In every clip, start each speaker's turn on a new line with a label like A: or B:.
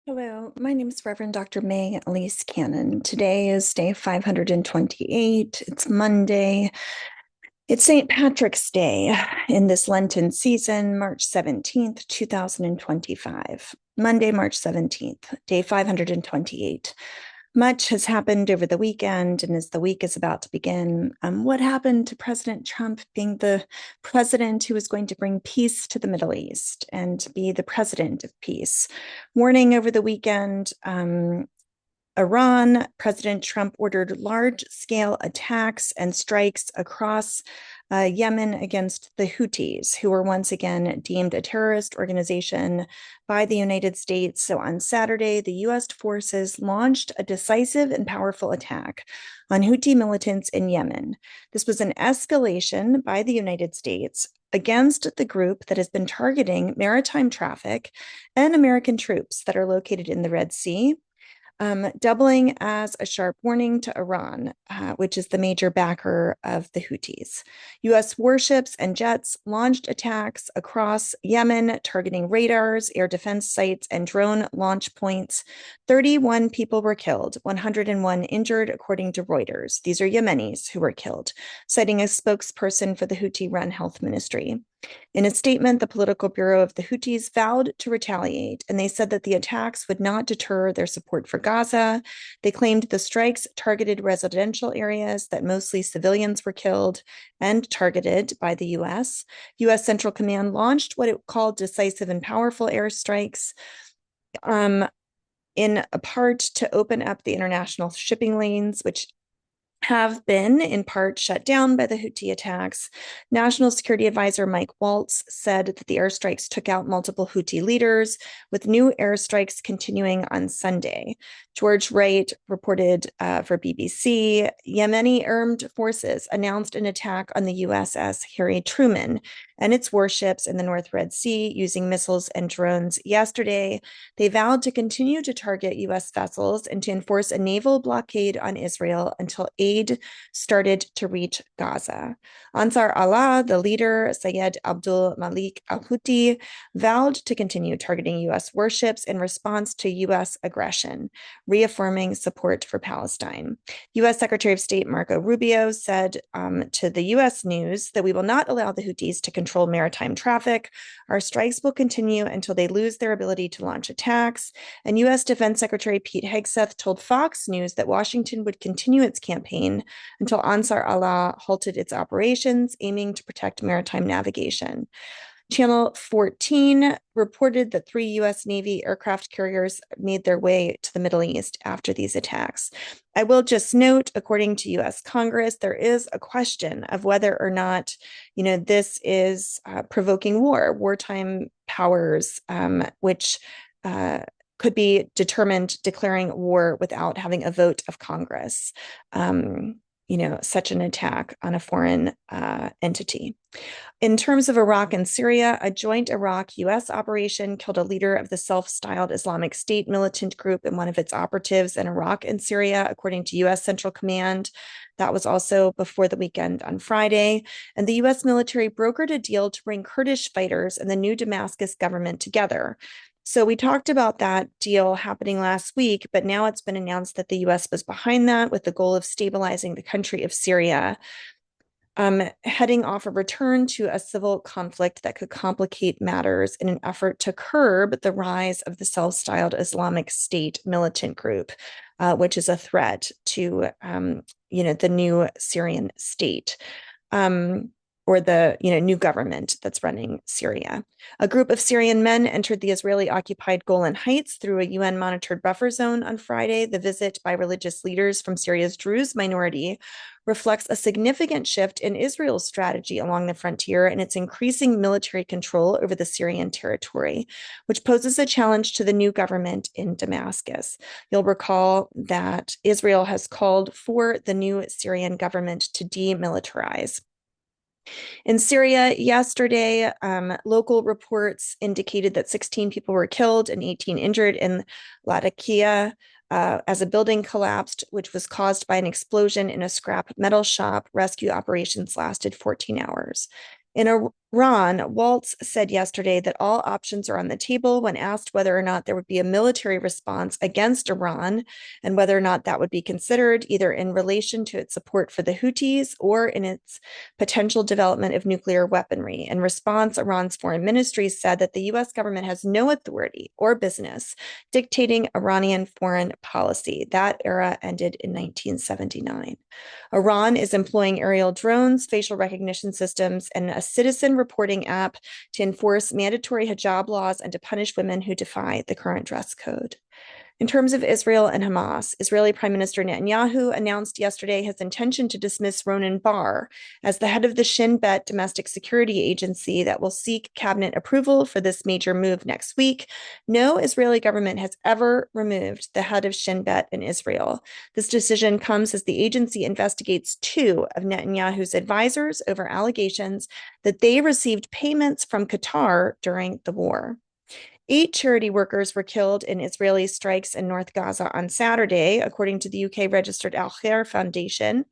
A: Hello, my name is Reverend Dr. May Elise Cannon. Today is day 528. It's Monday. It's St. Patrick's Day in this Lenten season, March 17th, 2025. Monday, March 17th, day 528. Much has happened over the weekend, and as the week is about to begin, what happened to President Trump being the president who is going to bring peace to the Middle East and be the president of peace? Warning over the weekend, Iran, President Trump ordered large-scale attacks and strikes across Yemen against the Houthis, who were once again deemed a terrorist organization by the United States. So on Saturday, the U.S. forces launched a decisive and powerful attack on Houthi militants in Yemen. This was an escalation by the United States against the group that has been targeting maritime traffic and American troops that are located in the Red Sea, doubling as a sharp warning to Iran, which is the major backer of the Houthis. U.S. warships and jets launched attacks across Yemen, targeting radars, air defense sites, and drone launch points. 31 people were killed, 101 injured, according to Reuters. These are Yemenis who were killed, citing a spokesperson for the Houthi-run health ministry. In a statement, the political bureau of the Houthis vowed to retaliate, and they said that the attacks would not deter their support for Gaza. They claimed the strikes targeted residential areas, that mostly civilians were killed and targeted by the U.S. U.S. Central Command launched what it called decisive and powerful airstrikes, in a part to open up the international shipping lanes, which have been in part shut down by the Houthi attacks. National Security Advisor Mike Waltz said that the airstrikes took out multiple Houthi leaders, with new airstrikes continuing on Sunday. George Wright reported for BBC, Yemeni armed forces announced an attack on the USS Harry Truman and its warships in the North Red Sea using missiles and drones yesterday. They vowed to continue to target U.S. vessels and to enforce a naval blockade on Israel until aid started to reach Gaza. Ansar Allah, the leader, Sayed Abdul Malik al-Houthi, vowed to continue targeting U.S. warships in response to U.S. aggression, reaffirming support for Palestine. U.S. Secretary of State Marco Rubio said to the U.S. News that we will not allow the Houthis to control maritime traffic. Our strikes will continue until they lose their ability to launch attacks. And U.S. Defense Secretary Pete Hegseth told Fox News that Washington would continue its campaign until Ansar Allah halted its operations, aiming to protect maritime navigation. Channel 14 reported that 3 U.S. Navy aircraft carriers made their way to the Middle East after these attacks. I will just note, according to U.S. Congress, there is a question of whether or not, this is provoking war, wartime powers, which could be determined declaring war without having a vote of Congress. Such an attack on a foreign entity. In terms of Iraq and Syria, a joint Iraq-U.S. operation killed a leader of the self-styled Islamic State militant group and one of its operatives in Iraq and Syria, according to U.S. Central Command. That was also before the weekend on Friday. And the U.S. military brokered a deal to bring Kurdish fighters and the new Damascus government together. So we talked about that deal happening last week, but now it's been announced that the U.S. was behind that with the goal of stabilizing the country of Syria, heading off a return to a civil conflict that could complicate matters in an effort to curb the rise of the self-styled Islamic State militant group, which is a threat to, the new Syrian state. Or the new government that's running Syria. A group of Syrian men entered the Israeli-occupied Golan Heights through a UN-monitored buffer zone on Friday. The visit by religious leaders from Syria's Druze minority reflects a significant shift in Israel's strategy along the frontier and its increasing military control over the Syrian territory, which poses a challenge to the new government in Damascus. You'll recall that Israel has called for the new Syrian government to demilitarize. In Syria yesterday, local reports indicated that 16 people were killed and 18 injured in Latakia as a building collapsed, which was caused by an explosion in a scrap metal shop. Rescue operations lasted 14 hours. In Ron Waltz said yesterday that all options are on the table when asked whether or not there would be a military response against Iran and whether or not that would be considered either in relation to its support for the Houthis or in its potential development of nuclear weaponry. In response, Iran's foreign ministry said that the U.S. government has no authority or business dictating Iranian foreign policy. That era ended in 1979. Iran is employing aerial drones, facial recognition systems, and a citizen reporting app to enforce mandatory hijab laws and to punish women who defy the current dress code. In terms of Israel and Hamas, Israeli Prime Minister Netanyahu announced yesterday his intention to dismiss Ronen Bar as the head of the Shin Bet domestic security agency that will seek cabinet approval for this major move next week. No Israeli government has ever removed the head of Shin Bet in Israel. This decision comes as the agency investigates two of Netanyahu's advisors over allegations that they received payments from Qatar during the war. 8 charity workers were killed in Israeli strikes in North Gaza on Saturday, according to the UK-registered Al Khair Foundation.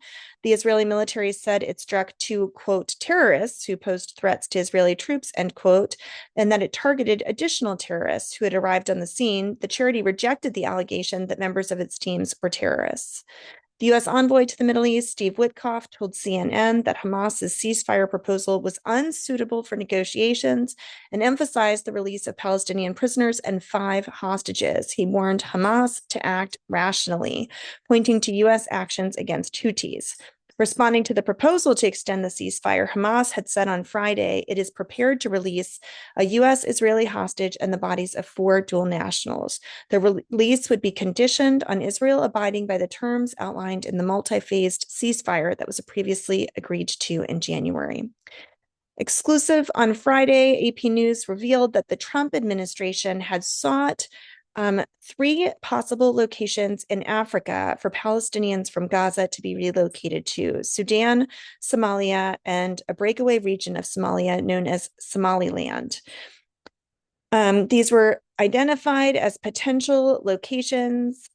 A: The Israeli military said it struck 2, quote, terrorists who posed threats to Israeli troops, end quote, and that it targeted additional terrorists who had arrived on the scene. The charity rejected the allegation that members of its teams were terrorists. The U.S. envoy to the Middle East, Steve Witkoff, told CNN that Hamas's ceasefire proposal was unsuitable for negotiations and emphasized the release of Palestinian prisoners and 5 hostages. He warned Hamas to act rationally, pointing to U.S. actions against Houthis. Responding to the proposal to extend the ceasefire, Hamas had said on Friday it is prepared to release a U.S.-Israeli hostage and the bodies of 4 dual nationals. The release would be conditioned on Israel abiding by the terms outlined in the multi-phased ceasefire that was previously agreed to in January. Exclusive on Friday, AP News revealed that the Trump administration had sought 3 possible locations in Africa for Palestinians from Gaza to be relocated to: Sudan, Somalia, and a breakaway region of Somalia known as Somaliland. These were identified as potential locations,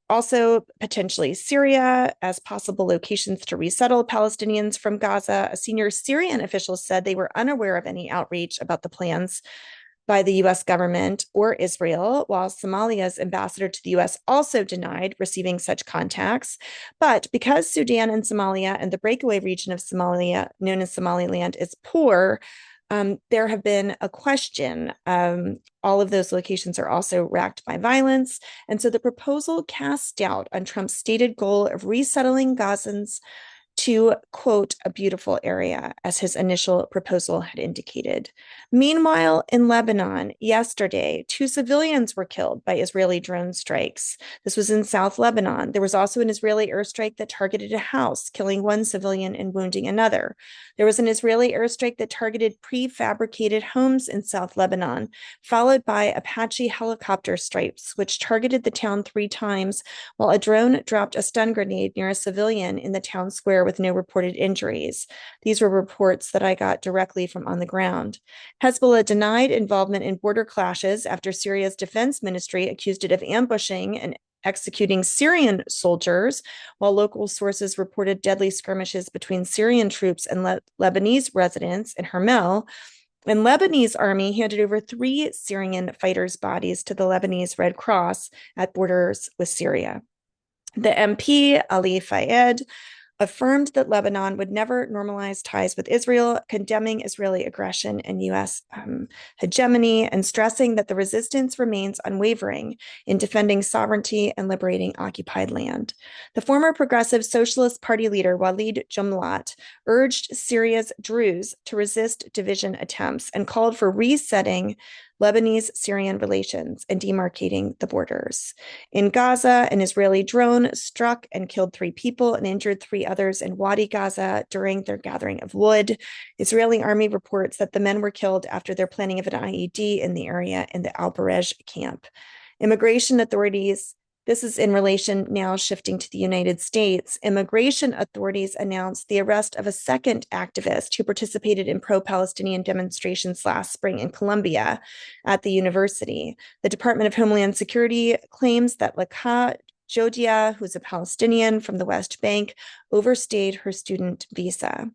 A: also potentially Syria as possible locations to resettle Palestinians from Gaza. A senior Syrian official said they were unaware of any outreach about the plans by the U.S. government or Israel, while Somalia's ambassador to the U.S. also denied receiving such contacts. But because Sudan and Somalia and the breakaway region of Somalia, known as Somaliland, is poor, there have been a question. All of those locations are also racked by violence. And so the proposal casts doubt on Trump's stated goal of resettling Gazans to, quote, a beautiful area, as his initial proposal had indicated. Meanwhile, in Lebanon, yesterday, 2 civilians were killed by Israeli drone strikes. This was in South Lebanon. There was also an Israeli airstrike that targeted a house, killing 1 civilian and wounding another. There was an Israeli airstrike that targeted prefabricated homes in South Lebanon, followed by Apache helicopter strikes, which targeted the town 3 times, while a drone dropped a stun grenade near a civilian in the town square with no reported injuries. These were reports that I got directly from on the ground. Hezbollah denied involvement in border clashes after Syria's defense ministry accused it of ambushing and executing Syrian soldiers, while local sources reported deadly skirmishes between Syrian troops and Lebanese residents in Hermel. And Lebanese army handed over 3 Syrian fighters' bodies to the Lebanese Red Cross at borders with Syria. The MP, Ali Fayed, affirmed that Lebanon would never normalize ties with Israel, condemning Israeli aggression and U.S. hegemony, and stressing that the resistance remains unwavering in defending sovereignty and liberating occupied land. The former Progressive Socialist Party leader, Walid Jumlat, urged Syria's Druze to resist division attempts and called for resetting Lebanese-Syrian relations and demarcating the borders. In Gaza, an Israeli drone struck and killed 3 people and injured 3 others in Wadi Gaza during their gathering of wood. Israeli army reports that the men were killed after their planting of an IED in the area in the Al-Barej camp. Immigration authorities This is in relation now shifting to the United States. Immigration authorities announced the arrest of a second activist who participated in pro-Palestinian demonstrations last spring in Columbia at the university. The Department of Homeland Security claims that Laka Jodia, who's a Palestinian from the West Bank, overstayed her student visa.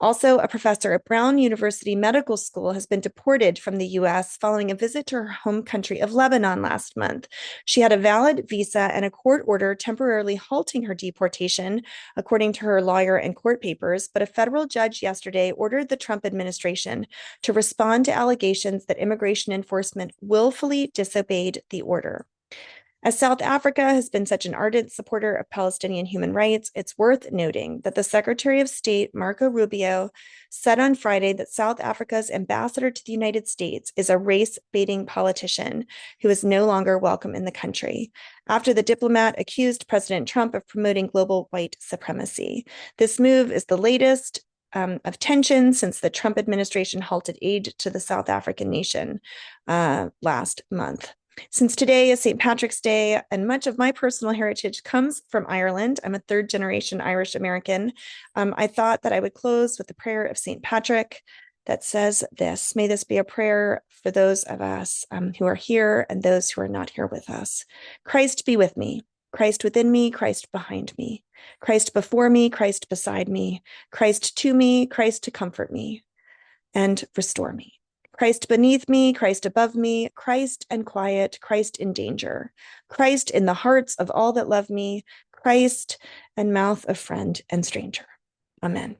A: Also, a professor at Brown University Medical School has been deported from the US following a visit to her home country of Lebanon last month. She had a valid visa and a court order temporarily halting her deportation, according to her lawyer and court papers, but a federal judge yesterday ordered the Trump administration to respond to allegations that immigration enforcement willfully disobeyed the order. As South Africa has been such an ardent supporter of Palestinian human rights, it's worth noting that the Secretary of State, Marco Rubio, said on Friday that South Africa's ambassador to the United States is a race-baiting politician who is no longer welcome in the country, after the diplomat accused President Trump of promoting global white supremacy. This move is the latest of tension since the Trump administration halted aid to the South African nation last month. Since today is St. Patrick's Day, and much of my personal heritage comes from Ireland, I'm a third-generation Irish American. I thought that I would close with the prayer of St. Patrick that says this: may this be a prayer for those of us who are here and those who are not here with us. Christ be with me, Christ within me, Christ behind me, Christ before me, Christ beside me, Christ to me, Christ to comfort me and restore me. Christ beneath me, Christ above me, Christ and quiet, Christ in danger, Christ in the hearts of all that love me, Christ and mouth of friend and stranger. Amen.